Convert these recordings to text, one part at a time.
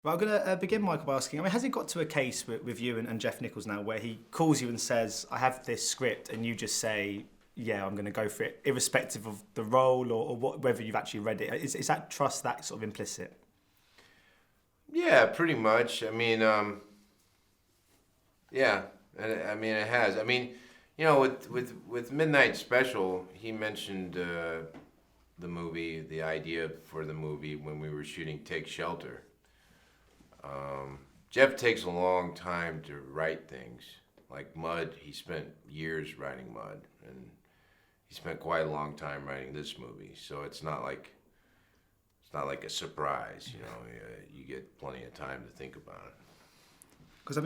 Well, I'm going to begin, Michael, by asking, has it got to a case with you and Jeff Nichols now where he calls you and says, I have this script, and you just say, yeah, I'm going to go for it, irrespective of the role or whether you've actually read it? Is that trust that sort of implicit? Yeah, pretty much. Yeah, it has. With Midnight Special, he mentioned the movie, the idea for the movie when we were shooting Take Shelter. Jeff takes a long time to write things. Like Mud, he spent years writing Mud, and he spent quite a long time writing this movie. So it's not like a surprise, you get plenty of time to think about it. Because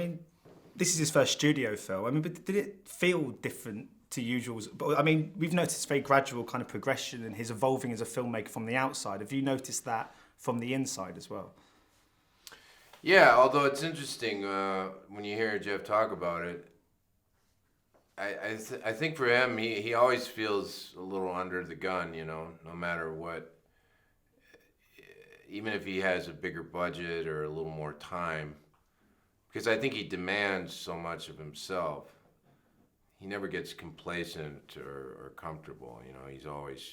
this is his first studio film. But did it feel different to usuals? But we've noticed very gradual kind of progression in his evolving as a filmmaker from the outside. Have you noticed that from the inside as well? Yeah, although it's interesting when you hear Jeff talk about it. I think for him, he always feels a little under the gun, no matter what. Even if he has a bigger budget or a little more time, because I think he demands so much of himself. He never gets complacent or comfortable, he's always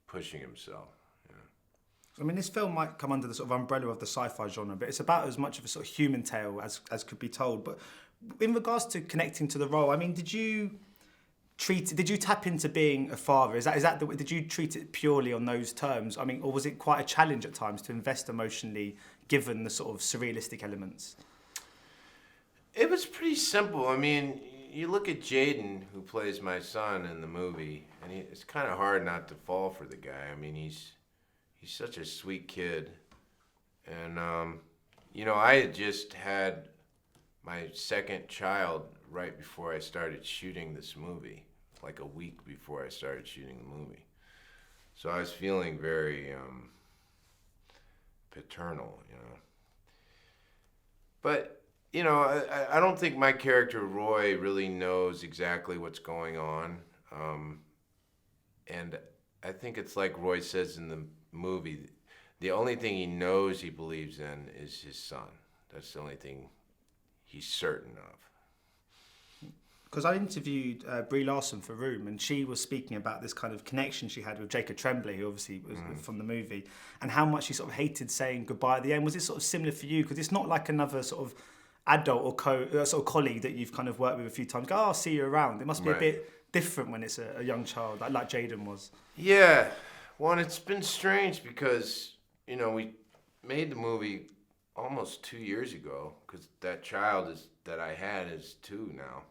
pushing himself. This film might come under the sort of umbrella of the sci-fi genre, but it's about as much of a sort of human tale as could be told. But in regards to connecting to the role, did you tap into being a father? Did you treat it purely on those terms? Or was it quite a challenge at times to invest emotionally, given the sort of surrealistic elements? It was pretty simple. You look at Jaeden, who plays my son in the movie, and it's kind of hard not to fall for the guy. He's such a sweet kid. And, I had just had my second child right before I started shooting this movie, like a week before I started shooting the movie. So I was feeling very paternal, But, I don't think my character Roy really knows exactly what's going on. And I think it's like Roy says in the movie, the only thing he knows he believes in is his son. That's the only thing he's certain of. Because I interviewed Brie Larson for Room, and she was speaking about this kind of connection she had with Jacob Trembley, who obviously was from the movie, and how much she sort of hated saying goodbye at the end. Was it sort of similar for you? Because it's not like another sort of adult or sort of colleague that you've kind of worked with a few times. Go, I'll see you around. It must be a bit different when it's a young child, like Jaeden was. Yeah. Well, it's been strange because, we made the movie almost 2 years ago, because that child that I had is 2 now.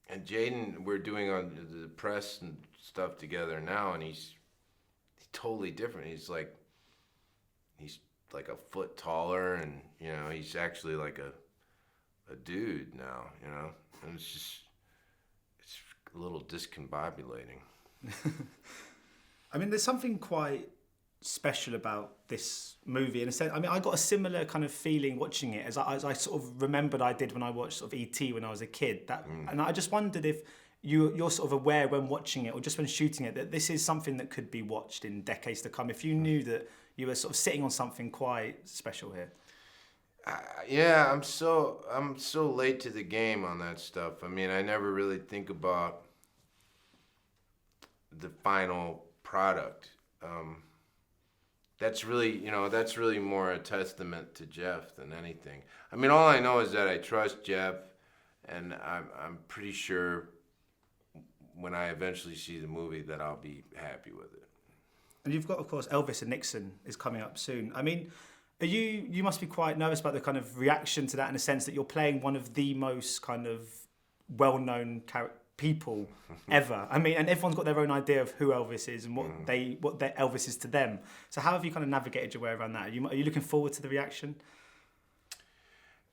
And Jaeden, we're doing on the press and stuff together now, and he's totally different. He's like a foot taller, and he's actually like a dude now, and it's a little discombobulating. There's something quite special about this movie in a sense. I got a similar kind of feeling watching it as I sort of remembered I did when I watched sort of E.T. when I was a kid. And I just wondered if you're sort of aware when watching it or just when shooting it that this is something that could be watched in decades to come. If you knew that you were sort of sitting on something quite special here. Yeah, I'm so late to the game on that stuff. I never really think about the final product. That's really more a testament to Jeff than anything. All I know is that I trust Jeff, and I'm pretty sure when I eventually see the movie that I'll be happy with it. And you've got, of course, Elvis and Nixon is coming up soon. You must be quite nervous about the kind of reaction to that, in a sense that you're playing one of the most kind of well-known people ever. And everyone's got their own idea of who Elvis is and what Elvis is to them. So how have you kind of navigated your way around that? Are you looking forward to the reaction?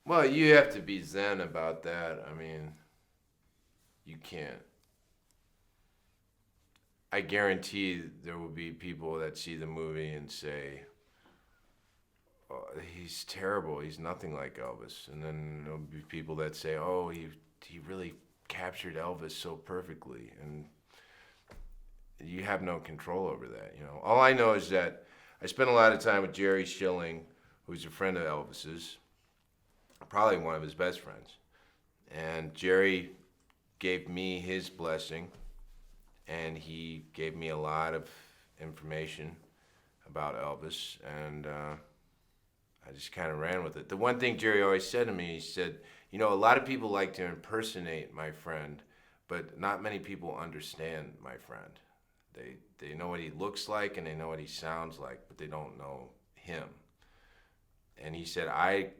Well, you have to be zen about that. You can't. I guarantee there will be people that see the movie and say, oh, he's terrible, he's nothing like Elvis. And then there'll be people that say, oh, he really captured Elvis so perfectly. And you have no control over that, All I know is that I spent a lot of time with Jerry Schilling, who's a friend of Elvis's, probably one of his best friends. And Jerry gave me his blessing, and he gave me a lot of information about Elvis, and I just kind of ran with it. The one thing Jerry always said to me, he said, you know, a lot of people like to impersonate my friend, but not many people understand my friend. They know what he looks like and they know what he sounds like, but they don't know him. And he said, I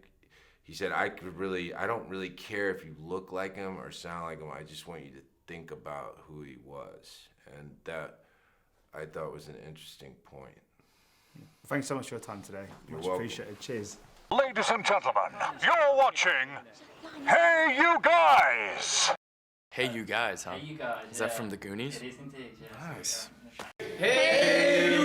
don't really care if you look like him or sound like him. I just want you to think about who he was. And that I thought was an interesting point. Thanks so much for your time today. You're Much welcome. appreciated. Cheers. Ladies and gentlemen, you're watching Hey You Guys! Hey You Guys, huh? Hey, you guys. Is that from the Goonies? It is indeed, yes. Nice. Hey,